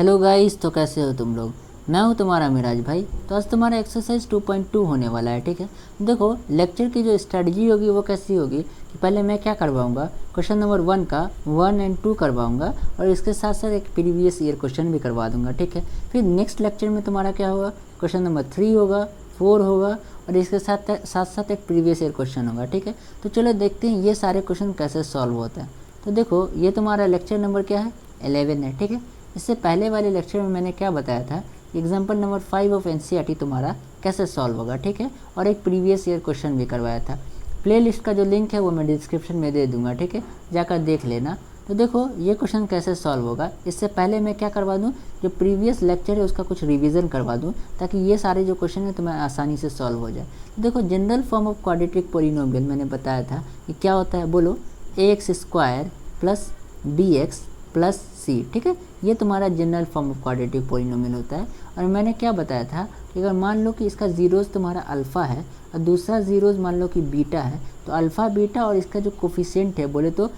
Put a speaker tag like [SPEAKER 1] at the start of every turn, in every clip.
[SPEAKER 1] Hello guys, तो कैसे हो तुम लोग। मैं हूं तुम्हारा मिराज भाई। तो आज तुम्हारा एक्सरसाइज 2.2 होने वाला है। ठीक है, देखो लेक्चर की जो स्ट्रेटजी होगी वो कैसी होगी कि पहले मैं क्या करवाऊंगा, क्वेश्चन नंबर 1 का 1 एंड 2 करवाऊंगा और इसके साथ साथ एक प्रीवियस ईयर क्वेश्चन भी करवा दूंगा। ठीक है, फिर नेक्स्ट लेक्चर में तुम्हारा क्या होगा, क्वेश्चन नंबर 3 होगा, 4 होगा और इसके साथ साथ साथ एक प्रीवियस ईयर क्वेश्चन होगा। ठीक है, तो चलो देखते हैं ये सारे क्वेश्चन कैसे सॉल्व होता है। तो देखो ये तुम्हारा लेक्चर नंबर क्या है, 11 है। ठीक है, इससे पहले वाले लेक्चर में मैंने क्या बताया था, एग्जाम्पल नंबर 5 ऑफ एनसीईआरटी तुम्हारा कैसे सॉल्व होगा। ठीक है, और एक प्रीवियस ईयर क्वेश्चन भी करवाया था। प्लेलिस्ट का जो लिंक है वो मैं डिस्क्रिप्शन में दे दूंगा। ठीक है, जाकर देख लेना। तो देखो ये क्वेश्चन कैसे सॉल्व होगा, इससे पहले मैं क्या करवा दूं, जो प्रीवियस लेक्चर है उसका कुछ रिवीजन करवा दूं ताकि ये सारे जो क्वेश्चन है तुम्हें आसानी से सॉल्व हो जाए। तो देखो general form of quadratic polynomial मैंने बताया था कि क्या होता है, बोलो ax² प्लस bx प्लस सी। ठीक है, ये तुम्हारा general form of quadratic polynomial होता है। और मैंने क्या बताया था कि अगर मान लो कि इसका जीरोज़ तुम्हारा अल्फ़ा है और दूसरा जीरोज़ मान लो कि बीटा है, तो अल्फ़ा बीटा और इसका जो कोफिशिएंट है, बोले तो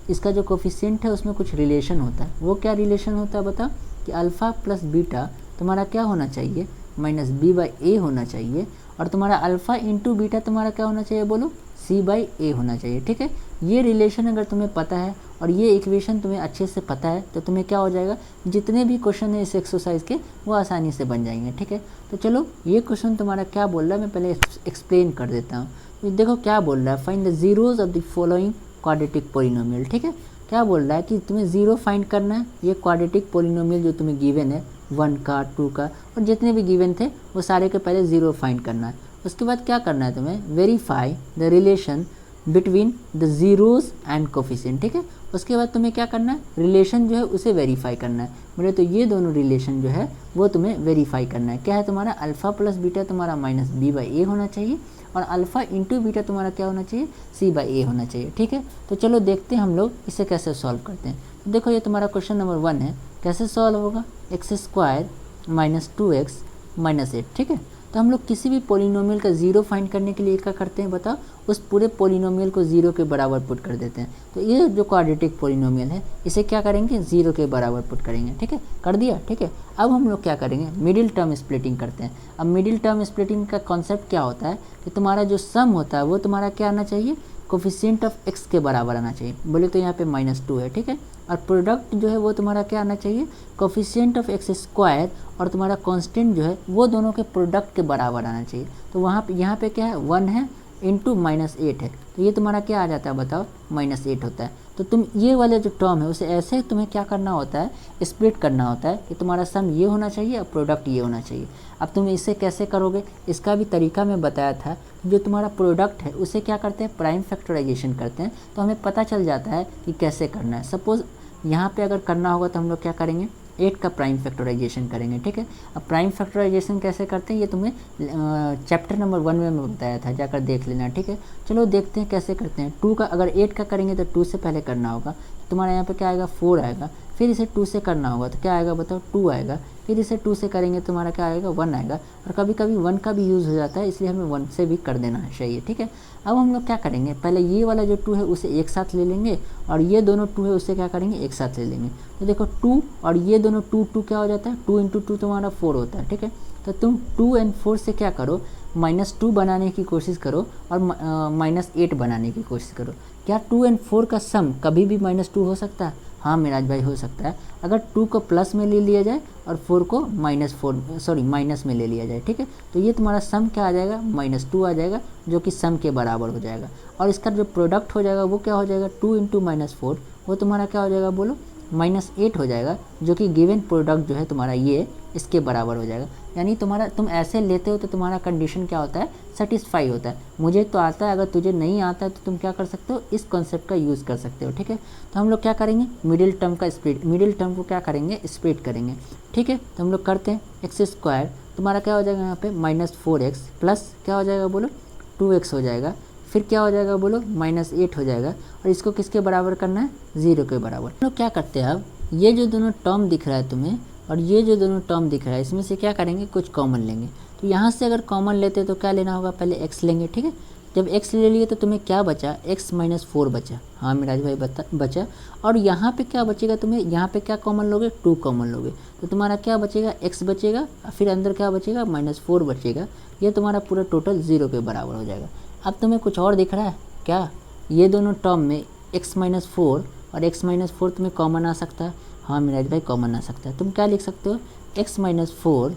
[SPEAKER 1] इसका जो कोफिशिएंट है उसमें कुछ रिलेशन होता है। वो क्या रिलेशन होता है बताओ, कि अल्फ़ा प्लस बीटा तुम्हारा क्या होना चाहिए, माइनस b/a होना चाहिए। और तुम्हारा अल्फ़ा इंटू बीटा तुम्हारा क्या होना चाहिए, बोलो c/a होना चाहिए। ठीक है, ये रिलेशन अगर तुम्हें पता है और ये इक्वेशन तुम्हें अच्छे से पता है तो तुम्हें क्या हो जाएगा, जितने भी क्वेश्चन है इस एक्सरसाइज के वो आसानी से बन जाएंगे। ठीक है, तो चलो ये क्वेश्चन तुम्हारा क्या बोल रहा है मैं पहले एक्सप्लेन कर देता हूँ। तो देखो क्या बोल रहा है, find the zeros of the following quadratic polynomial. ठीक है, क्या बोल रहा है कि तुम्हें ज़ीरो फाइंड करना है, ये क्वाड्रेटिक पोलिनोमियल जो तुम्हें गिवन है 1 का 2 का और जितने भी गिवन थे वो सारे के पहले ज़ीरो फाइंड करना है। उसके बाद क्या करना है तुम्हें, verify the relation between the zeros and coefficient. ठीक है, उसके बाद तुम्हें क्या करना है, रिलेशन जो है उसे वेरीफाई करना है। बोले तो ये दोनों रिलेशन जो है वो तुम्हें वेरीफाई करना है। क्या है तुम्हारा, अल्फ़ा प्लस बीटा तुम्हारा माइनस b/a होना चाहिए और अल्फ़ा इंटू बीटा तुम्हारा क्या होना चाहिए, c/a होना चाहिए। ठीक है, तो चलो देखते हैं हम लोग इसे कैसे सॉल्व करते हैं। तो देखो ये तुम्हारा क्वेश्चन नंबर 1 है, कैसे सॉल्व होगा, x² माइनस 2x माइनस 8। ठीक है, तो हम लोग किसी भी पोलिनोमियल का ज़ीरो फाइंड करने के लिए क्या करते हैं बताओ, उस पूरे पोलिनोमियल को ज़ीरो के बराबर पुट कर देते हैं। तो ये जो क्वाड्रेटिक पोलिनोमियल है इसे क्या करेंगे, ज़ीरो के बराबर पुट करेंगे। ठीक है, कर दिया। ठीक है, अब हम लोग क्या करेंगे, मिडिल टर्म स्प्लिटिंग करते हैं। अब मिडिल टर्म स्प्लिटिंग का कॉन्सेप्ट क्या होता है कि तुम्हारा जो सम होता है वो तुम्हारा क्या आना चाहिए, कोफिशिएंट ऑफ x के बराबर आना चाहिए। बोले तो यहाँ पे -2 है। ठीक है, और प्रोडक्ट जो है वो तुम्हारा क्या आना चाहिए, कोफिशिएंट ऑफ x² और तुम्हारा कांस्टेंट जो है वो दोनों के प्रोडक्ट के बराबर आना चाहिए। तो वहाँ पे यहाँ पे क्या है, 1 है इंटू -8 है, तो ये तुम्हारा क्या आ जाता है बताओ, -8 होता है। तो तुम ये वाले जो टर्म है उसे ऐसे तुम्हें क्या करना होता है, स्प्लिट करना होता है कि तुम्हारा सम ये होना चाहिए और प्रोडक्ट ये होना चाहिए। अब तुम इसे कैसे करोगे, इसका भी तरीका मैं बताया था। जो तुम्हारा प्रोडक्ट है उसे क्या करते हैं, प्राइम फैक्टराइजेशन करते हैं, तो हमें पता चल जाता है कि कैसे करना है। सपोज़ यहाँ पे अगर करना होगा तो हम लोग क्या करेंगे, 8 का प्राइम फैक्टराइजेशन करेंगे। ठीक है, अब प्राइम फैक्टराइजेशन कैसे करते हैं ये तुम्हें चैप्टर नंबर 1 में मैं बताया था, जाकर देख लेना। ठीक है, चलो देखते हैं कैसे करते हैं। 2 का अगर 8 का करेंगे तो 2 से पहले करना होगा, तो तुम्हारा यहाँ पे क्या आएगा, 4 आएगा। फिर इसे 2 से करना होगा तो क्या आएगा बताओ, 2 आएगा। फिर इसे 2 से करेंगे तुम्हारा क्या आएगा, 1 आएगा। और कभी कभी 1 का भी यूज़ हो जाता है, इसलिए हमें 1 से भी कर देना है चाहिए। ठीक है, अब हम लोग क्या करेंगे, पहले ये वाला जो 2 है उसे एक साथ ले लेंगे और ये दोनों 2 है उसे क्या करेंगे, एक साथ ले लेंगे। तो देखो 2 और ये दोनों 2 क्या हो जाता है, 2 इंटू 2 तुम्हारा 4 होता है। ठीक है, तो तुम 2 और 4 से क्या करो, -2 बनाने की कोशिश करो और -8 बनाने की कोशिश करो। क्या 2 और 4 का सम कभी भी -2 हो सकता है, हाँ मिराज भाई हो सकता है, अगर 2 को प्लस में ले लिया जाए और 4 को माइनस में ले लिया जाए। ठीक है, तो ये तुम्हारा सम क्या आ जाएगा, -2 आ जाएगा, जो कि सम के बराबर हो जाएगा। और इसका जो प्रोडक्ट हो जाएगा वो क्या हो जाएगा, 2 इंटू -4 वो तुम्हारा क्या हो जाएगा, बोलो -8 हो जाएगा, जो कि गिवन प्रोडक्ट जो है तुम्हारा ये इसके बराबर हो जाएगा। यानी तुम्हारा तुम ऐसे लेते हो तो तुम्हारा कंडीशन क्या होता है, सेटिस्फाई होता है। मुझे तो आता है, अगर तुझे नहीं आता है तो तुम क्या कर सकते हो, इस कॉन्सेप्ट का यूज़ कर सकते हो। ठीक है, तो हम लोग क्या करेंगे, मिडिल टर्म का स्प्लिट, मिडिल टर्म को क्या करेंगे, स्प्लिट करेंगे। ठीक है, तो हम लोग करते हैं, x² तुम्हारा क्या हो जाएगा यहाँ पे, -4x प्लस क्या हो जाएगा बोलो, 2x हो जाएगा। फिर क्या हो जाएगा बोलो, -8 हो जाएगा। और इसको किसके बराबर करना है, 0 के बराबर। हम लोग क्या करते हैं, अब ये जो दोनों टर्म दिख रहा है तुम्हें और ये जो दोनों टर्म दिख रहा है इसमें से क्या करेंगे, कुछ कॉमन लेंगे। तो यहाँ से अगर कॉमन लेते तो क्या लेना होगा, पहले x लेंगे। ठीक है, जब x ले लिए तो तुम्हें क्या बचा, x माइनस 4 बचा। हाँ मिराज भाई बचा। और यहाँ पे क्या बचेगा तुम्हें, यहाँ पे क्या कॉमन लोगे, 2 कॉमन लोगे तो तुम्हारा क्या बचेगा, x बचेगा, फिर अंदर क्या बचेगा, -4 बचेगा। ये तुम्हारा पूरा टोटल 0 के बराबर हो जाएगा। अब तुम्हें कुछ और दिख रहा है क्या, ये दोनों टर्म में x माइनस 4 और x माइनस 4 तुम्हें कॉमन आ सकता है। हाँ मिराज भाई कॉमन आ सकता है। तुम क्या लिख सकते हो, x माइनस 4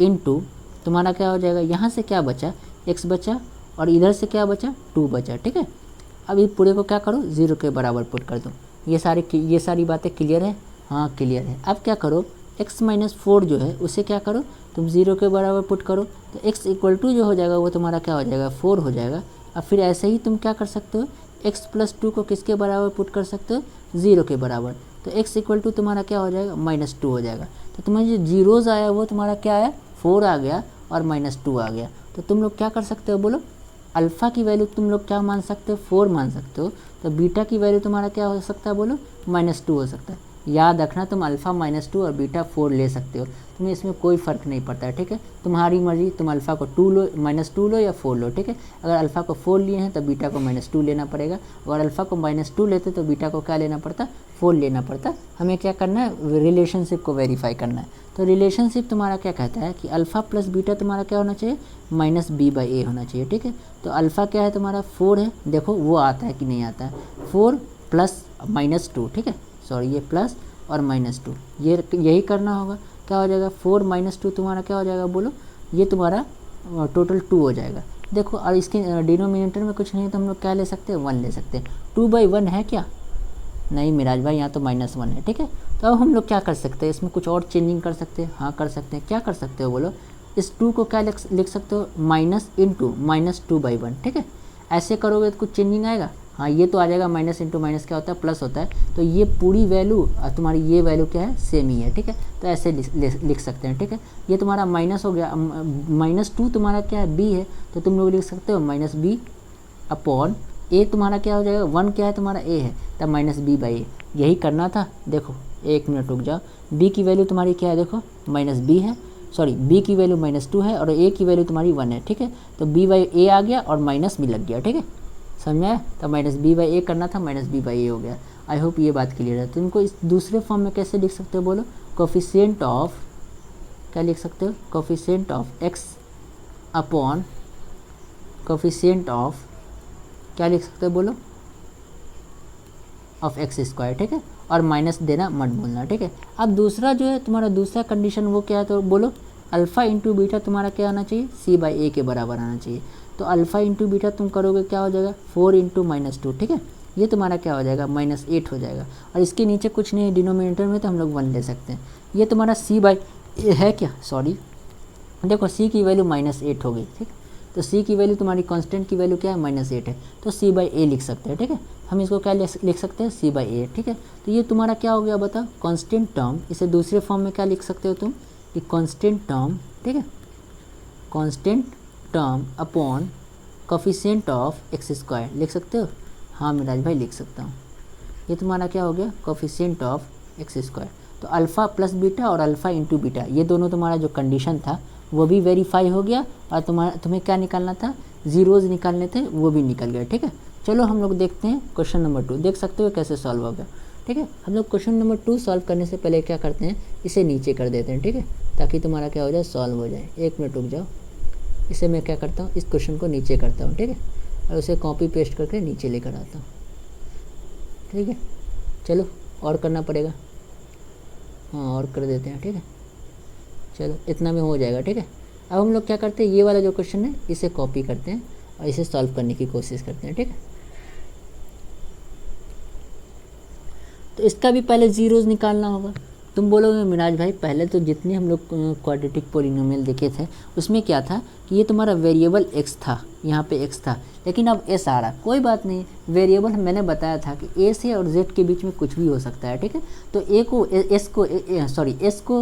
[SPEAKER 1] इंटू तुम्हारा क्या हो जाएगा, यहाँ से क्या बचा, x बचा और इधर से क्या बचा, 2 बचा। ठीक है, अब ये पूरे को क्या करो, 0 के बराबर पुट कर दो। ये सारी बातें क्लियर है। हाँ क्लियर है। अब क्या करो, x माइनस 4 जो है उसे क्या करो, तुम 0 के बराबर पुट करो तो x इक्वल टू जो हो जाएगा वो तुम्हारा क्या हो जाएगा, 4 हो जाएगा। अब फिर ऐसे ही तुम क्या कर सकते हो, x प्लस 2 को किसके बराबर पुट कर सकते हो, 0 के बराबर। तो x इक्वल टू तुम्हारा क्या हो जाएगा, -2 हो जाएगा। तो तुम्हें जो जीरोज़ आया वो तुम्हारा क्या आया, 4 आ गया और -2 आ गया। तो तुम लोग क्या कर सकते हो बोलो, अल्फ़ा की वैल्यू तुम लोग क्या मान सकते हो, 4 मान सकते हो। तो बीटा की वैल्यू तुम्हारा क्या हो सकता है बोलो, -2 हो सकता है। याद रखना तुम अल्फ़ा -2 और बीटा 4 ले सकते हो, तुम्हें इसमें कोई फ़र्क नहीं पड़ता है। ठीक है, तुम्हारी मर्ज़ी, तुम अल्फ़ा को 2 लो, -2 लो या 4 लो। ठीक है, अगर अल्फ़ा को 4 लिए हैं तो बीटा को -2 लेना पड़ेगा। अगर अल्फ़ा को -2 लेते तो बीटा को क्या लेना पड़ता, 4 लेना पड़ता। हमें क्या करना है, रिलेशनशिप को वेरीफाई करना है। तो रिलेशनशिप तुम्हारा क्या कहता है कि अल्फ़ा प्लस बीटा तुम्हारा क्या होना चाहिए, -b/a होना चाहिए। ठीक है, तो अल्फ़ा क्या है तुम्हारा, 4 है, देखो वो आता है कि नहीं आता है, 4 प्लस -2। ठीक है, सॉरी ये प्लस और -2, ये यही करना होगा। क्या हो जाएगा, 4 - 2 तुम्हारा क्या हो जाएगा बोलो, ये तुम्हारा टोटल 2 हो जाएगा। देखो, और इसके डिनोमिनेटर में कुछ नहीं है तो हम लोग क्या ले सकते हैं, 1 ले सकते हैं। 2/1 है क्या, नहीं मिराज भाई यहाँ तो -1 है। ठीक है, तो अब हम लोग क्या कर सकते हैं, इसमें कुछ और चेंजिंग कर सकते हैं। हाँ कर सकते हैं, क्या कर सकते हो बोलो, इस 2 को क्या लिख सकते हो, माइनस इंटू -2/1। ठीक है, ऐसे करोगे तो कुछ चेंजिंग आएगा। हाँ ये तो आ जाएगा, माइनस इंटू माइनस क्या होता है, प्लस होता है। तो ये पूरी वैल्यू तुम्हारी ये वैल्यू क्या है, सेम ही है। ठीक है, तो ऐसे लिख सकते हैं। ठीक है, ये तुम्हारा माइनस हो गया, -2 तुम्हारा क्या है, b है, तो तुम लोग लिख सकते हो -b अपॉन a। तुम्हारा क्या हो जाएगा, 1 क्या है तुम्हारा, a है, तब -b/a। यही करना था। देखो 1 मिनट रुक जाओ, b की वैल्यू तुम्हारी क्या है, देखो -b है, सॉरी b की वैल्यू -2 है और a की वैल्यू तुम्हारी 1 है। ठीक है, तो b/a आ गया और माइनस भी लग गया। ठीक है, समझ आया, तो -b/a करना था, -b/a हो गया। आई होप ये बात क्लियर है। तो इनको इस दूसरे फॉर्म में कैसे लिख सकते हो बोलो, कोफिशिएंट ऑफ, क्या लिख सकते हो, coefficient of x upon coefficient of, क्या लिख सकते हो बोलो, ऑफ x²। ठीक है, और माइनस देना मत भूलना। ठीक है, अब दूसरा जो है तुम्हारा दूसरा कंडीशन वो क्या है, तो बोलो अल्फ़ा इंटू बीटा तुम्हारा क्या आना चाहिए, c/a के बराबर आना चाहिए। तो अल्फ़ा इंटू बीटा तुम करोगे क्या हो जाएगा, 4 इंटू -2। ठीक है, ये तुम्हारा क्या हो जाएगा, -8 हो जाएगा। और इसके नीचे कुछ नहीं है डिनोमिनेटर में, तो हम लोग 1 ले सकते हैं। ये तुम्हारा c/a है क्या, सॉरी देखो c की वैल्यू -8 हो गई। ठीक, तो c की वैल्यू तुम्हारी कांस्टेंट की वैल्यू क्या है, -8 है, तो c/a लिख सकते हैं। ठीक है, हम इसको क्या लिख सकते हैं, c/a। ठीक है, तो ये तुम्हारा क्या हो गया बताओ, कांस्टेंट टर्म। इसे दूसरे फॉर्म में क्या लिख सकते हो तुम, कि कांस्टेंट टर्म, ठीक है, constant term upon coefficient of x² लिख सकते हो। हाँ मिराज भाई लिख सकता हूँ। ये तुम्हारा क्या हो गया, कोफिशिएंट ऑफ x²। तो अल्फ़ा प्लस बीटा और अल्फ़ा इंटू बीटा, ये दोनों तुम्हारा जो कंडीशन था वो भी वेरीफाई हो गया। और तुम्हें क्या निकालना था, जीरोज़ निकालने थे, वो भी निकल गए। ठीक है, चलो हम लोग देखते हैं क्वेश्चन नंबर 2। देख सकते हो कैसे सॉल्व होगा। ठीक है, हम लोग क्वेश्चन नंबर 2 सॉल्व करने से पहले क्या करते हैं, इसे नीचे कर देते हैं। ठीक है, ताकि तुम्हारा क्या हो जाए, सॉल्व हो जाए। 1 मिनट रुक जाओ, इसे मैं क्या करता हूँ, इस क्वेश्चन को नीचे करता हूँ। ठीक है, और उसे कॉपी पेस्ट करके नीचे लेकर आता हूँ। ठीक है, चलो और करना पड़ेगा, हाँ और कर देते हैं। ठीक है, चलो इतना में हो जाएगा। ठीक है, अब हम लोग क्या करते हैं, ये वाला जो क्वेश्चन है इसे कॉपी करते हैं और इसे सॉल्व करने की कोशिश करते हैं। ठीक है, तो इसका भी पहले जीरोज़ निकालना होगा। तुम बोलोगे मिराज भाई पहले तो जितने हम लोग क्वाड्रेटिक पोलिनोमियल देखे थे उसमें क्या था कि ये तुम्हारा वेरिएबल x था, यहाँ पे x था, लेकिन अब s आ रहा। कोई बात नहीं, वेरिएबल मैंने बताया था कि a से और z के बीच में कुछ भी हो सकता है। ठीक है, तो s को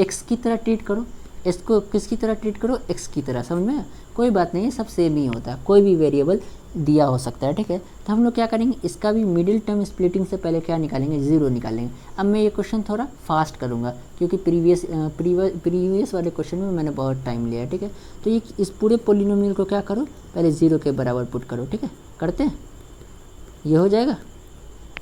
[SPEAKER 1] x की तरह ट्रीट करो, s को किसकी तरह ट्रीट करो, x की तरह। समझ में, कोई बात नहीं, सब सेम ही होता है। कोई भी वेरिएबल दिया हो सकता है, ठीक है। तो हम लोग क्या करेंगे, इसका भी मिडिल टर्म स्प्लिटिंग से पहले क्या निकालेंगे, 0 निकालेंगे। अब मैं ये क्वेश्चन थोड़ा फास्ट करूँगा क्योंकि प्रीवियस वाले क्वेश्चन में मैंने बहुत टाइम लिया है, ठीक है। तो ये इस पूरे पोलिनोमियल को क्या करो, पहले 0 के बराबर पुट करो, ठीक है। करते हैं, ये हो जाएगा।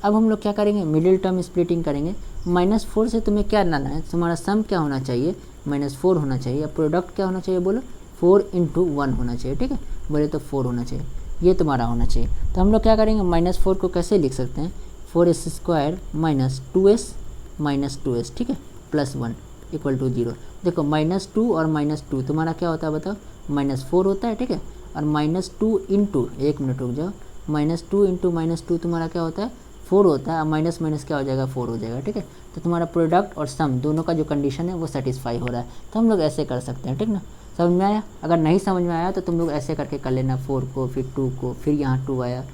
[SPEAKER 1] अब हम लोग क्या करेंगे, मिडिल टर्म स्प्लिटिंग करेंगे। -4 से तुम्हें क्या लाना है, तुम्हारा सम क्या होना चाहिए, -4 होना चाहिए। अब प्रोडक्ट क्या होना चाहिए, बोलो 4 × 1 होना चाहिए, ठीक है। बोले तो 4 होना चाहिए, ये तुम्हारा होना चाहिए। तो हम लोग क्या करेंगे, -4 को कैसे लिख सकते हैं, 4s² - 2s, ठीक है, +1 = 0। देखो -2 और -2 तुम्हारा क्या होता है बताओ, -4 होता है, ठीक है। और -2 × 1 मिनट रुक जाओ, -2 × -2 तुम्हारा क्या होता है, 4 होता है। अब माइनस माइनस क्या हो जाएगा, 4 हो जाएगा, ठीक है। तो तुम्हारा प्रोडक्ट और सम दोनों का जो कंडीशन है वो सेटिस्फाई हो रहा है। तो हम लोग ऐसे कर सकते हैं, ठीक ना। समझ में आया? अगर नहीं समझ में आया तो तुम लोग ऐसे करके कर लेना, 4 को, फिर 2 को, फिर यहाँ 2 आया,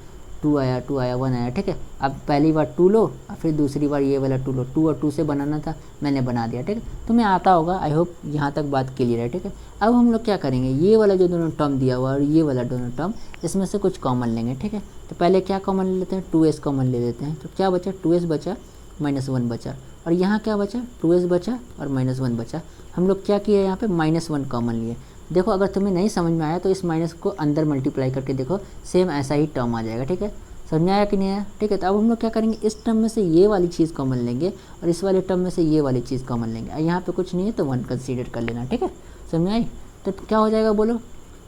[SPEAKER 1] 2 आया, 2 आया, 1 आया, ठीक है। अब पहली बार 2 लो और फिर दूसरी बार ये वाला 2 लो। 2 और 2 से बनाना था, मैंने बना दिया, ठीक है। तुम्हें आता होगा, आई होप यहाँ तक बात क्लियर है, ठीक है। अब हम लोग क्या करेंगे, ये वाला जो दोनों टर्म दिया हुआ और ये वाला दोनों टर्म, इसमें से कुछ कॉमन लेंगे, ठीक है। तो पहले क्या कॉमन ले लेते हैं, 2s कॉमन ले लेते हैं। तो क्या बचा, 2s बचा, -1 बचा, और यहाँ क्या बचा, 2s बचा और -1 बचा। हम लोग क्या किए, यहाँ पे -1 कॉमन लिए। देखो अगर तुम्हें नहीं समझ में आया तो इस माइनस को अंदर मल्टीप्लाई करके देखो, सेम ऐसा ही टर्म आ जाएगा, ठीक है। समझ में आया कि नहीं आया, ठीक है। तो अब हम लोग क्या करेंगे, इस टर्म में से ये वाली चीज़ कॉमन लेंगे और इस वाले टर्म में से ये वाली चीज़ कॉमन लेंगे। यहाँ पे कुछ नहीं है तो 1 कंसीडर कर लेना, ठीक है। समझ में आई? तो क्या हो जाएगा बोलो,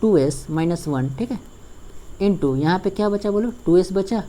[SPEAKER 1] 2s - 1, ठीक है, इंटू यहाँ पे क्या बचा बोलो, 2s बचा,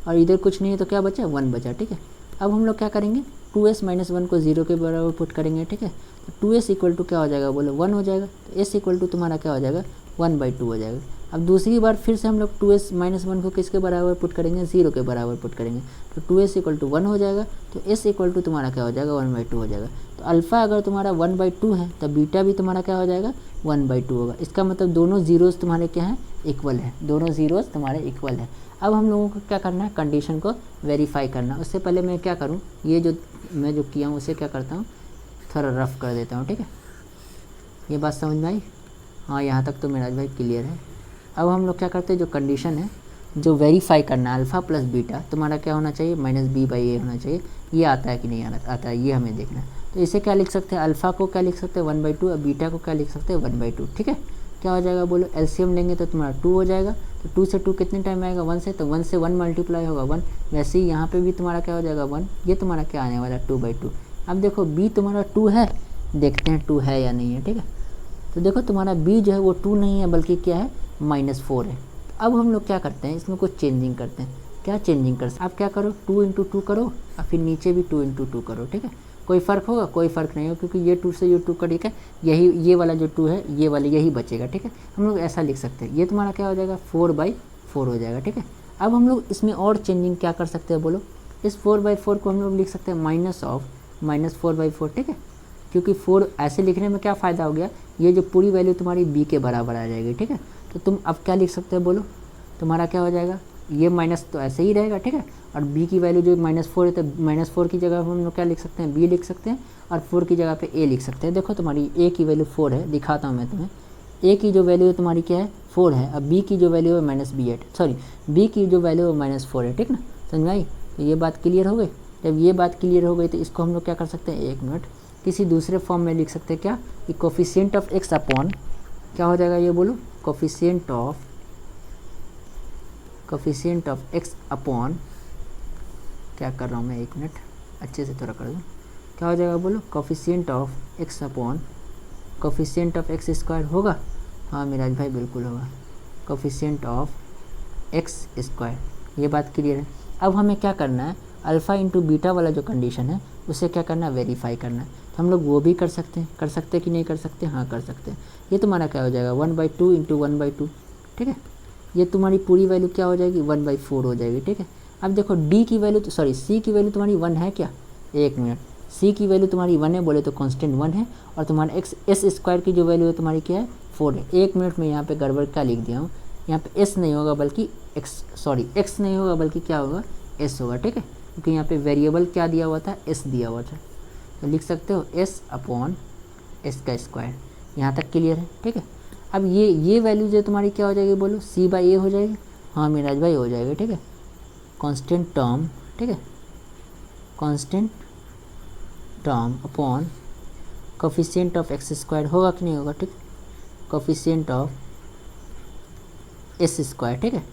[SPEAKER 1] और इधर कुछ नहीं है तो क्या बचा, 1 बचा, ठीक है। अब हम लोग क्या करेंगे, 2s - 1 को 0 के बराबर पुट करेंगे, ठीक है। तो 2s = क्या हो जाएगा बोलो, 1 हो जाएगा। तो s = तुम्हारा क्या हो जाएगा, 1/2 हो जाएगा। अब दूसरी बार फिर से हम लोग 2s - 1 को किसके बराबर पुट करेंगे, 0 के बराबर पुट करेंगे। तो 2s = 1 हो जाएगा। तो s = तुम्हारा क्या हो जाएगा, 1/2 हो जाएगा। तो अल्फ़ा अगर तुम्हारा 1/2 है तो बीटा भी तुम्हारा क्या हो जाएगा, 1/2 होगा। इसका मतलब दोनों जीरोज़ तुम्हारे क्या हैं, इक्वल है, दोनों जीरोज़ तुम्हारे इक्वल है। अब हम लोगों को क्या करना है, कंडीशन को वेरीफाई करना। उससे पहले मैं क्या करूँ, ये जो मैं जो किया हूँ उसे क्या करता हूँ, थोड़ा रफ कर देता हूँ, ठीक है। ये बात समझ में आई? हाँ, यहाँ तक तो मेरा भाई क्लियर है। अब हम लोग क्या करते हैं, जो कंडीशन है जो वेरीफाई करना, अल्फ़ा प्लस बीटा तुम्हारा क्या होना चाहिए, -b/a होना चाहिए। ये आता है कि नहीं आता है, ये हमें देखना है। तो इसे क्या लिख सकते हैं, अल्फ़ा को क्या लिख सकते हैं, 1/2, और बीटा को क्या लिख सकते हैं, 1/2, ठीक है। क्या हो जाएगा बोलो, एलसीएम लेंगे तो तुम्हारा 2 हो जाएगा। तो 2 से 2 कितने टाइम आएगा, 1 से, तो 1 से 1 मल्टीप्लाई होगा 1। वैसे ही यहाँ पे भी तुम्हारा क्या हो जाएगा, 1। ये तुम्हारा क्या आने वाला है, 2/2। अब देखो b तुम्हारा 2 है, देखते हैं 2 है या नहीं है, ठीक है। तो देखो तुम्हारा b जो है वो 2 नहीं है बल्कि क्या है, -4 है। अब हम लोग क्या करते हैं, इसमें कुछ चेंजिंग करते हैं। क्या चेंजिंग कर सकते, आप क्या करो, 2 × 2 करो और फिर नीचे भी 2 × 2 करो, ठीक है। कोई फ़र्क होगा, कोई फ़र्क नहीं होगा, क्योंकि ये 2 से ये 2 का, ठीक है, यही ये वाला जो 2 है ये वाला यही बचेगा, ठीक है। हम लोग ऐसा लिख सकते हैं, ये तुम्हारा क्या हो जाएगा, 4/4 हो जाएगा, ठीक है। अब हम लोग इसमें और चेंजिंग क्या कर सकते हैं बोलो, इस 4/4 को हम लोग लिख सकते हैं -4/4, ठीक है। क्योंकि 4 ऐसे लिखने में क्या फ़ायदा हो गया, ये जो पूरी वैल्यू तुम्हारी b के बराबर आ जाएगी, ठीक है। तो तुम अब क्या लिख सकते हो बोलो, तुम्हारा क्या हो जाएगा, ये माइनस तो ऐसे ही रहेगा, ठीक है। और b की वैल्यू जो -4 है तो -4 की जगह हम लोग क्या लिख सकते हैं, b लिख सकते हैं, और 4 की जगह पे a लिख सकते हैं। देखो तुम्हारी a की वैल्यू 4 है, दिखाता हूँ मैं तुम्हें। a की जो वैल्यू तुम्हारी क्या है, 4 है। अब b की जो वैल्यू है b की जो वैल्यू है -4 है, ठीक ना, समझ में आई? तो ये बात क्लियर हो गई। जब ये बात क्लियर हो गई तो इसको हम लोग क्या कर सकते हैं, 1 मिनट, किसी दूसरे फॉर्म में लिख सकते हैं क्या, कि कोफिशिएंट ऑफ x अपॉन क्या हो जाएगा, ये बोलो, कोफिशिएंट ऑफ x अपॉन, क्या कर रहा हूँ मैं, 1 मिनट अच्छे से थोड़ा कर दूँ, क्या हो जाएगा बोलो, coefficient of x upon coefficient of x square होगा। हाँ मिराज भाई बिल्कुल होगा, कोफिशिएंट ऑफ x स्क्वायर। ये बात क्लियर है। अब हमें क्या करना है, अल्फ़ा इंटू बीटा वाला जो कंडीशन है उसे क्या करना है, वेरीफाई करना है। तो हम लोग वो भी कर सकते हैं कि नहीं कर सकते, हाँ कर सकते हैं। ये तुम्हारा क्या हो जाएगा, 1/2 × 1/2, ठीक है। ये तुम्हारी पूरी वैल्यू क्या हो जाएगी, 1/4 हो जाएगी, ठीक है। अब देखो डी की वैल्यू सी की वैल्यू तुम्हारी 1 है क्या, 1 मिनट, सी की वैल्यू तुम्हारी 1 है, बोले तो कांस्टेंट 1 है, और तुम्हारा एस स्क्वायर की जो वैल्यू है तुम्हारी क्या है, 4 है। 1 मिनट में यहाँ पे गड़बड़ क्या लिख दिया हूँ, यहाँ पे एस नहीं होगा बल्कि एक्स नहीं होगा बल्कि क्या होगा, एस होगा, ठीक है। क्योंकि यहाँ पे वेरिएबल क्या दिया हुआ था, एस दिया हुआ था। तो लिख सकते हो s अपॉन एस का स्क्वायर। यहाँ तक क्लियर है, ठीक है। अब ये वैल्यू जो तुम्हारी क्या हो जाएगी बोलो, c/a हो जाएगी। हाँ मिराज भाई हो जाएगा, ठीक है। कांस्टेंट टर्म, ठीक है, constant term upon coefficient of x square होगा कि नहीं होगा, ठीक, कोफिशिएंट ऑफ एस स्क्वायर, ठीक है,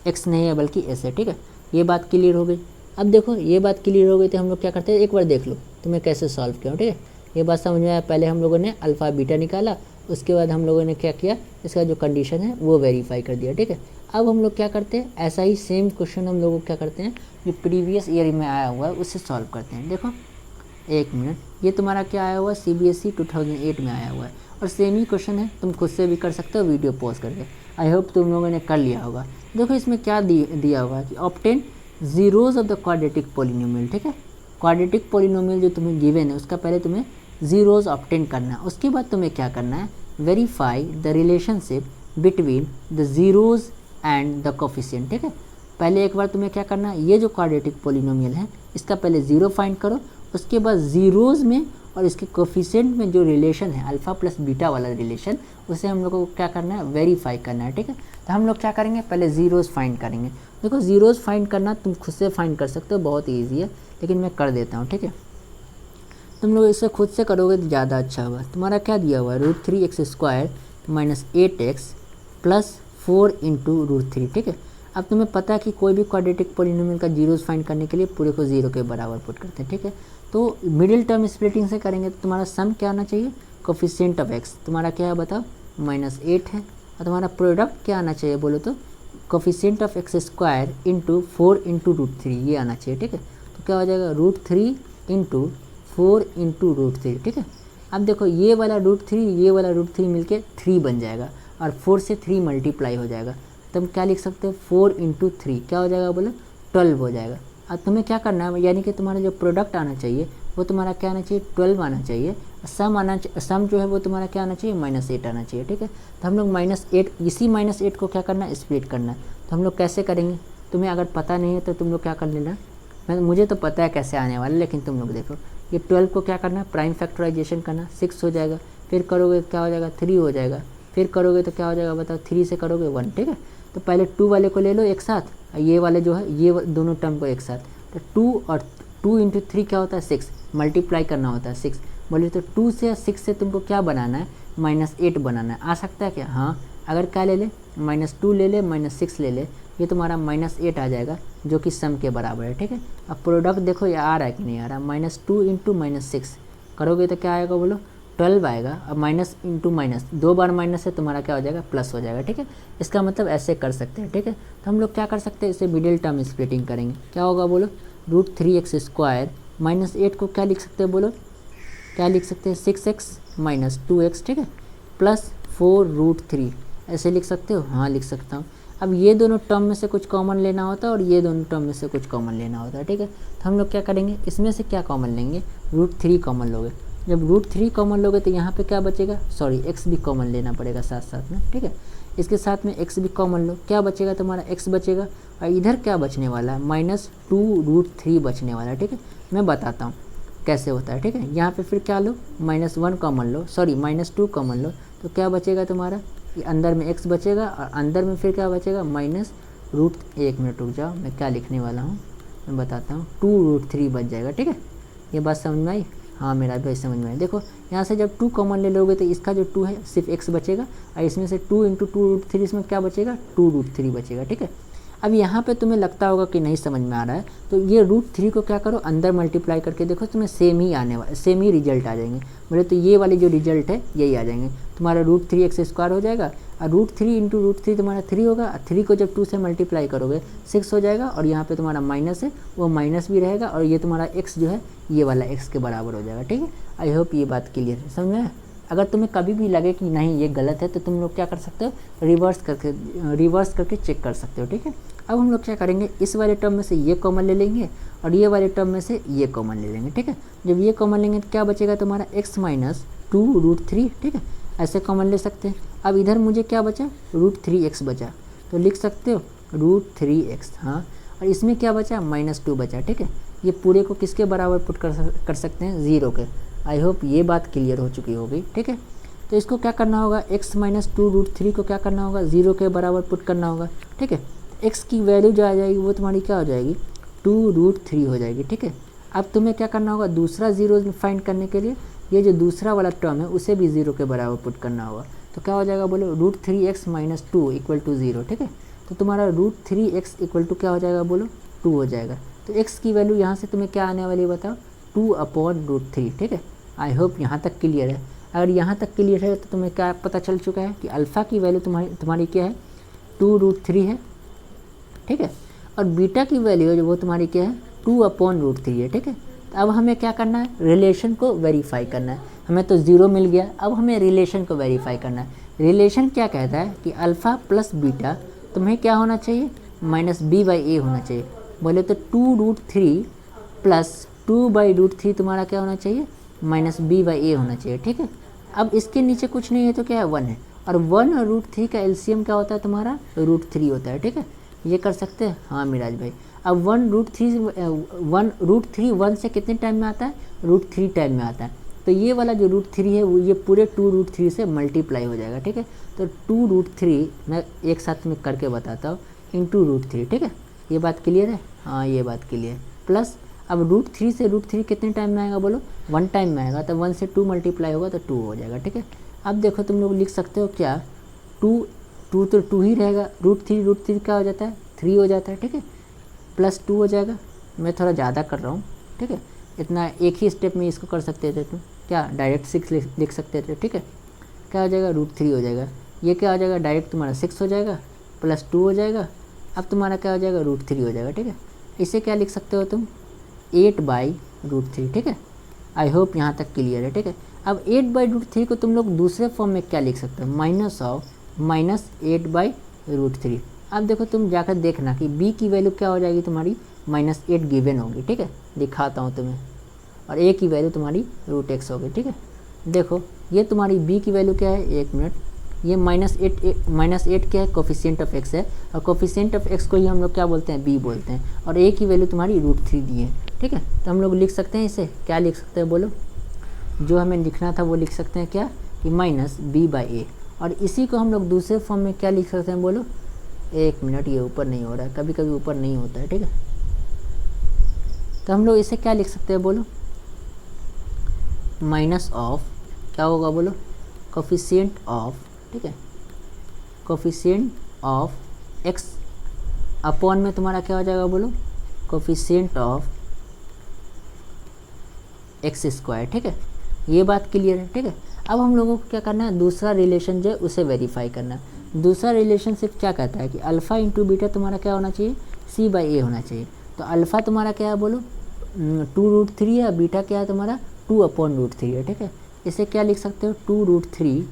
[SPEAKER 1] एक्स नहीं है बल्कि एस है, ठीक है। ये बात क्लियर हो गई। अब देखो ये बात क्लियर हो गई तो हम लोग क्या करते हैं, एक बार देख लो तुम्हें कैसे सॉल्व किया, ठीक है। ये बात समझ में आया। पहले हम लोगों ने अल्फ़ा बीटा निकाला, उसके बाद हम लोगों ने क्या किया, इसका जो कंडीशन है वो वेरीफाई कर दिया, ठीक है। अब हम लोग क्या करते हैं, ऐसा ही सेम क्वेश्चन हम लोग क्या करते हैं, जो प्रीवियस ईयर में आया हुआ है उससे सॉल्व करते हैं। देखो एक मिनट, ये तुम्हारा क्या आया हुआ है, CBSE 2008 में आया हुआ है और सेम ही क्वेश्चन है, तुम खुद से भी कर सकते हो वीडियो पॉज करके। आई होप तुम लोगों ने कर लिया होगा। देखो इसमें क्या दिया हुआ है कि obtain zeros of the quadratic polynomial, ठीक है। क्वाड्रेटिक पोलिनोमियल जो तुम्हें गिवन है उसका पहले तुम्हें जीरोज ऑब्टेन करना है, उसके बाद तुम्हें क्या करना है, verify the relationship between the zeros and the coefficient, ठीक है। पहले एक बार तुम्हें क्या करना है, ये जो क्वाड्रेटिक पोलिनोमियल है इसका पहले ज़ीरो फाइंड करो, उसके बाद ज़ीरोज़ में और इसके कोफिशिएंट में जो रिलेशन है अल्फ़ा प्लस बीटा वाला रिलेशन, उसे हम लोग को क्या करना है, वेरीफाई करना है, ठीक है। तो हम लोग क्या करेंगे, पहले ज़ीरोज़ फाइंड करेंगे। देखो ज़ीरोज़ फाइंड करना तुम खुद से फाइंड कर सकते हो, बहुत ईजी है, लेकिन मैं कर देता हूँ, ठीक है। तुम लोग इसे खुद से करोगे तो ज़्यादा अच्छा होगा। तुम्हारा क्या दिया हुआ है, √3x² minus 8x plus 4 into √3, ठीक है। अब तुम्हें पता है कि कोई भी क्वाड्रेटिक पोलिनोमियल का जीरोस फाइंड करने के लिए पूरे को जीरो के बराबर पुट करते हैं, ठीक है। तो मिडिल टर्म स्प्लिटिंग से करेंगे तो तुम्हारा सम क्या आना चाहिए, कोफिशिएंट ऑफ x तुम्हारा क्या है बताओ, -8 है, और तुम्हारा प्रोडक्ट क्या आना चाहिए बोलो तो, coefficient of x² into 4 into √3 ये आना चाहिए, ठीक है। तो क्या हो जाएगा, √3 इंटू 4 इंटू √3, ठीक है। अब देखो ये वाला √3 ये वाला √3 मिलके 3 बन जाएगा और 4 से 3 मल्टीप्लाई हो जाएगा, तुम क्या लिख सकते हो, 4 इंटू 3 क्या हो जाएगा बोलो, 12 हो जाएगा। अब तुम्हें क्या करना है, यानी कि तुम्हारा जो प्रोडक्ट आना चाहिए वो तुम्हारा क्या आना चाहिए, 12 आना चाहिए। सम जो है वो तुम्हारा क्या आना चाहिए, -8 आना चाहिए, ठीक है। तो हम लोग -8 इसी -8 को क्या करना है, स्प्लिट करना है। तो हम लोग कैसे करेंगे, तुम्हें अगर पता नहीं है तो तुम लोग क्या कर लेना, मुझे तो पता है कैसे आने वाला, लेकिन तुम लोग देखो ये 12 को क्या करना है, प्राइम फैक्टराइजेशन करना, 6 हो जाएगा, फिर करोगे क्या हो जाएगा, 3 हो जाएगा, फिर करोगे तो क्या हो जाएगा बताओ, 3 से करोगे 1, ठीक है। तो पहले 2 वाले को ले लो एक साथ, ये वाले जो है ये दोनों टर्म को एक साथ, तो 2 और 2 इंटू 3 क्या होता है, 6, मल्टीप्लाई करना होता है 6। बोलिए तो 2 से या 6 से तुमको क्या बनाना है, -8 बनाना है, आ सकता है क्या, हाँ। अगर क्या ले ले, -2 ले ले, -6 ले ले, ये तुम्हारा -8 आ जाएगा जो कि सम के बराबर है, ठीक है। अब प्रोडक्ट देखो ये आ रहा है कि नहीं आ रहा, -2 इंटू -6 करोगे तो क्या आएगा बोलो, 12 आएगा। अब माइनस इंटू माइनस, 2 बार माइनस है, तुम्हारा क्या हो जाएगा, प्लस हो जाएगा, ठीक है। इसका मतलब ऐसे कर सकते हैं, ठीक है। तो हम लोग क्या कर सकते हैं, इसे मिडिल टर्म स्प्लिटिंग करेंगे, क्या होगा बोलो, √3x² -8 को क्या लिख सकते हैं बोलो, क्या लिख सकते हैं, 6x माइनस 2x, ठीक है, प्लस 4√3 ऐसे लिख सकते हो, हाँ लिख सकता हूँ। अब ये दोनों टर्म में से कुछ कॉमन लेना होता है और ये दोनों टर्म में से कुछ कॉमन लेना होता है, ठीक है। तो हम लोग क्या करेंगे, इसमें से क्या कॉमन लेंगे, √3 कॉमन लोगे। जब √3 कॉमन लोगे तो यहाँ पे क्या बचेगा, सॉरी x भी कॉमन लेना पड़ेगा साथ साथ में, ठीक है। इसके साथ में x भी कॉमन लो, क्या बचेगा तुम्हारा, x बचेगा, और इधर क्या बचने वाला है, -2√3 बचने वाला है, ठीक है। मैं बताता हूँ कैसे होता है, ठीक है। यहाँ पे फिर क्या लो, -1 कॉमन लो, सॉरी -2 कॉमन लो, तो क्या बचेगा तुम्हारा, ये अंदर में x बचेगा और अंदर में फिर क्या बचेगा, एक मिनट रुक जाओ, मैं क्या लिखने वाला हूँ मैं बताता हूँ, 2√3 बच जाएगा, ठीक है। ये बात समझ में आई, हाँ मेरा भाई समझ में आया। देखो यहाँ से जब 2 कॉमन ले लोगे तो इसका जो 2 है सिर्फ x बचेगा, और इसमें से 2 इंटू 2√3 इसमें क्या बचेगा, 2√3 बचेगा, ठीक है। अब यहाँ पे तुम्हें लगता होगा कि नहीं समझ में आ रहा है, तो ये √3 को क्या करो, अंदर मल्टीप्लाई करके देखो, तुम्हें सेम ही आने वाला, सेम ही रिजल्ट आ जाएंगे। बोले तो ये वाले जो रिजल्ट है यही आ जाएंगे, तुम्हारा √3x² हो जाएगा, और √3 इंटू √3 तुम्हारा 3 होगा, 3 को जब 2 से मल्टीप्लाई करोगे 6 हो जाएगा, और यहाँ पे तुम्हारा माइनस है वो माइनस भी रहेगा, और ये तुम्हारा x जो है ये वाला x के बराबर हो जाएगा, ठीक है। आई होप ये बात क्लियर है, समझ में। अगर तुम्हें कभी भी लगे कि नहीं ये गलत है तो तुम लोग क्या कर सकते हो, रिवर्स करके चेक कर सकते हो, ठीक है। अब हम लोग क्या करेंगे, इस वाले टर्म में से ये कॉमन ले लेंगे और ये वाले टर्म में से ये कॉमन ले लेंगे, ठीक है। जब ये कॉमन लेंगे तो क्या बचेगा तुम्हारा, x माइनस 2√3, ठीक है, ऐसे कॉमन ले सकते हैं। अब इधर मुझे क्या बचा, √3x बचा, तो लिख सकते हो √3x, हाँ। और इसमें क्या बचा, -2 बचा, ठीक है। ये पूरे को किसके बराबर पुट कर सकते हैं, 0 के। आई होप ये बात क्लियर हो चुकी होगी, ठीक है। तो इसको क्या करना होगा, x माइनस 2√3 को क्या करना होगा, 0 के बराबर पुट करना होगा, ठीक है। एक्स की वैल्यू जो आ जाएगी वो तुम्हारी क्या हो जाएगी 2√3 हो जाएगी, ठीक है। अब तुम्हें क्या करना होगा, दूसरा ज़ीरो फाइंड करने के लिए ये जो दूसरा वाला टर्म है उसे भी ज़ीरो के बराबर पुट करना होगा। तो क्या हो जाएगा बोलो, √3x - 2 = 0, ठीक है। तो तुम्हारा √3x = क्या हो जाएगा बोलो, 2 हो जाएगा। तो x की वैल्यू यहाँ से तुम्हें क्या आने वाली है बताओ, 2/√3, ठीक है। आई होप यहाँ तक क्लियर है। अगर यहाँ तक क्लियर है तो तुम्हें क्या पता चल चुका है कि अल्फ़ा की वैल्यू तुम्हारी क्या है, 2√3 है, ठीक है। और बीटा की वैल्यू है जो वो तुम्हारी क्या है, 2/√3 है, ठीक है। तो अब हमें क्या करना है, रिलेशन को वेरीफाई करना है। हमें तो ज़ीरो मिल गया, अब हमें रिलेशन को वेरीफाई करना है। रिलेशन क्या कहता है कि अल्फ़ा प्लस बीटा तुम्हें क्या होना चाहिए, -b/a होना चाहिए। बोले तो 2√3 + 2/√3 तुम्हारा क्या होना चाहिए, -b/a होना चाहिए, ठीक है। अब इसके नीचे कुछ नहीं है तो क्या है, 1 है। और 1 और √3 का एलसीएम क्या होता है तुम्हारा, √3 होता है, ठीक है। ये कर सकते हैं, हाँ मिराज भाई। अब 1√3 1 से कितने टाइम में आता है, √3 टाइम में आता है। तो ये वाला जो √3 है वो ये पूरे 2√3 से मल्टीप्लाई हो जाएगा, ठीक है। तो 2√3 मैं एक साथ में करके बताता हूँ, इंटू √3, ठीक है। ये बात क्लियर है, हाँ ये बात क्लियर। प्लस अब √3 से √3 कितने टाइम में आएगा बोलो, 1 टाइम में आएगा। तो 1 से 2 मल्टीप्लाई होगा तो 2 हो जाएगा, ठीक है। अब देखो तुम लोग लिख सकते हो क्या, 2 तो 2 ही रहेगा, √3 क्या हो जाता है, 3 हो जाता है, ठीक है। +2 हो जाएगा। मैं थोड़ा ज़्यादा कर रहा हूँ, ठीक है। इतना एक ही स्टेप में इसको कर सकते थे तुम, क्या डायरेक्ट 6 लिख सकते थे, ठीक है। क्या हो जाएगा, √3 हो जाएगा। ये क्या हो जाएगा, डायरेक्ट तुम्हारा 6 हो जाएगा, +2 हो जाएगा। अब तुम्हारा क्या हो जाएगा, √3 हो जाएगा, ठीक है। इसे क्या लिख सकते हो तुम, 8/√3, ठीक है। आई होप यहाँ तक क्लियर है, ठीक है। अब 8/√3 को तुम लोग दूसरे फॉर्म में क्या लिख सकते हो, -8/√3। अब देखो तुम जाकर देखना कि b की वैल्यू क्या हो जाएगी तुम्हारी, -8 गिवन होगी, ठीक है। दिखाता हूँ तुम्हें। और a की वैल्यू तुम्हारी √x होगी, ठीक है। देखो ये तुम्हारी b की वैल्यू क्या है, एक मिनट, ये -8 क्या है, कोफिशिएंट ऑफ x है। और कोफिशिएंट ऑफ x को ही हम लोग क्या बोलते हैं, b बोलते हैं। और a की वैल्यू तुम्हारी √3 दी है, ठीक है। तो हम लोग लिख सकते हैं इसे, क्या लिख सकते हैं बोलो, जो हमें लिखना था वो लिख सकते हैं क्या, कि -b/a। और इसी को हम लोग दूसरे फॉर्म में क्या लिख सकते हैं बोलो, एक मिनट, ये ऊपर नहीं हो रहा है, कभी कभी ऊपर नहीं होता है, ठीक है। तो हम लोग इसे क्या लिख सकते हैं बोलो, माइनस ऑफ क्या होगा बोलो, कोफिशिएंट ऑफ, ठीक है, कोफिशिएंट ऑफ x अपॉन में तुम्हारा क्या हो जाएगा बोलो, कोफिशिएंट ऑफ x², ठीक है। ये बात क्लियर है, ठीक है। अब हम लोगों को क्या करना है, दूसरा रिलेशन जो है उसे वेरीफाई करना है। दूसरा रिलेशनशिप क्या कहता है कि अल्फ़ा इंटू बीटा तुम्हारा क्या होना चाहिए, c/a होना चाहिए। तो अल्फ़ा तुम्हारा क्या है बोलो, 2√3 है, बीटा क्या है तुम्हारा 2/√3 है, ठीक है। इसे क्या लिख सकते हो, 2√3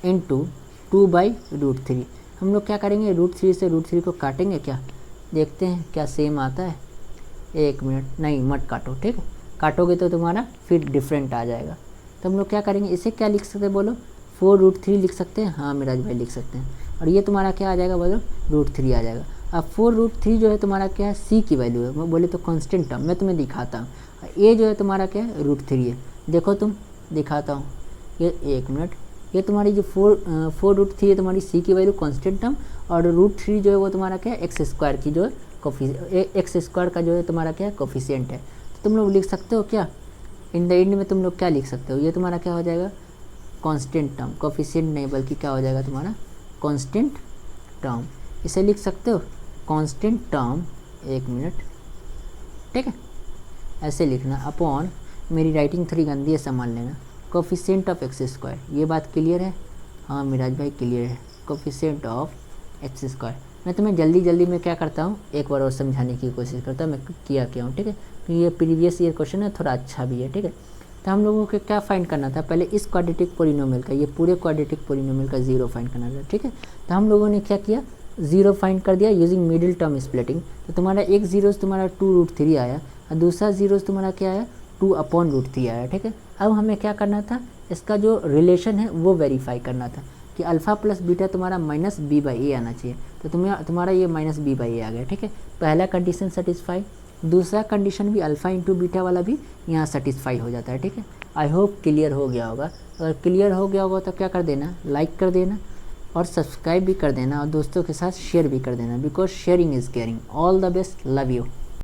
[SPEAKER 1] इंटू 2/√3। हम लोग क्या करेंगे, √3 से √3 को काटेंगे, क्या देखते हैं क्या सेम आता है। एक मिनट, नहीं मत काटो, ठीक है। काटोगे तो तुम्हारा फिर डिफरेंट आ जाएगा। तो हम लोग क्या करेंगे, इसे क्या लिख सकते हैं बोलो, 4√3 लिख सकते हैं, हाँ मिराज भाई लिख सकते हैं। और ये तुम्हारा क्या आ जाएगा बोलो, √3 आ जाएगा। अब 4√3 जो है तुम्हारा क्या है, c की वैल्यू है, मैं बोले तो कांस्टेंट टर्म, मैं तुम्हें दिखाता हूँ। ये जो है तुम्हारा क्या है, √3 है। देखो तुम, दिखाता हूँ, ये एक मिनट, ये तुम्हारी जो 4√3 है तुम्हारी c की वैल्यू कांस्टेंट टर्म, और √3 जो है वो तुम्हारा क्या है, x² की जो है x² का जो है तुम्हारा क्या है, कोफिशिएंट है। तो तुम लोग लिख सकते हो क्या, इन द एंड में तुम लोग क्या लिख सकते हो, ये तुम्हारा क्या हो जाएगा, कांस्टेंट टर्म, कोफिशिएंट नहीं बल्कि क्या हो जाएगा तुम्हारा कांस्टेंट टर्म। इसे लिख सकते हो कांस्टेंट टर्म, एक मिनट, ठीक है, ऐसे लिखना, अपॉन, मेरी राइटिंग थोड़ी गंदी है संभाल लेना, कोफिशिएंट ऑफ x²। ये बात क्लियर है, हाँ मिराज भाई क्लियर है, कोफिशिएंट ऑफ x²। मैं तुम्हें जल्दी में क्या करता हूँ, एक बार और समझाने की कोशिश करता हूँ मैं क्या हूँ, ठीक है। तो ये प्रीवियस ईयर क्वेश्चन है, थोड़ा अच्छा भी है, ठीक है। तो हम लोगों को क्या फाइंड करना था, पहले इस क्वाड्रेटिक पोलिनोमियल का, ये पूरे क्वाड्रेटिक पोलिनोमियल का ज़ीरो फाइंड करना था, ठीक है। तो हम लोगों ने क्या किया, ज़ीरो फाइंड कर दिया यूजिंग मिडिल टर्म स्प्लिटिंग। तो तुम्हारा एक ज़ीरोस तुम्हारा 2√3 आया, और दूसरा ज़ीरोस तुम्हारा क्या आया, 2/√3 आया, ठीक है। अब हमें क्या करना था, इसका जो रिलेशन है वो वेरीफाई करना था कि अल्फ़ा प्लस बीटा तुम्हारा -b/a आना चाहिए। तो तुम्हारा ये -b/a आ गया, ठीक है। पहला कंडीशन सेटिस्फाई, दूसरा कंडीशन भी अल्फ़ा इंटू बीटा वाला भी यहाँ सेटिस्फाई हो जाता है, ठीक है। आई होप क्लियर हो गया होगा। अगर क्लियर हो गया होगा तो क्या कर देना, लाइक कर देना, और सब्सक्राइब भी कर देना और दोस्तों के साथ शेयर भी कर देना, because sharing is caring. All the best, love you.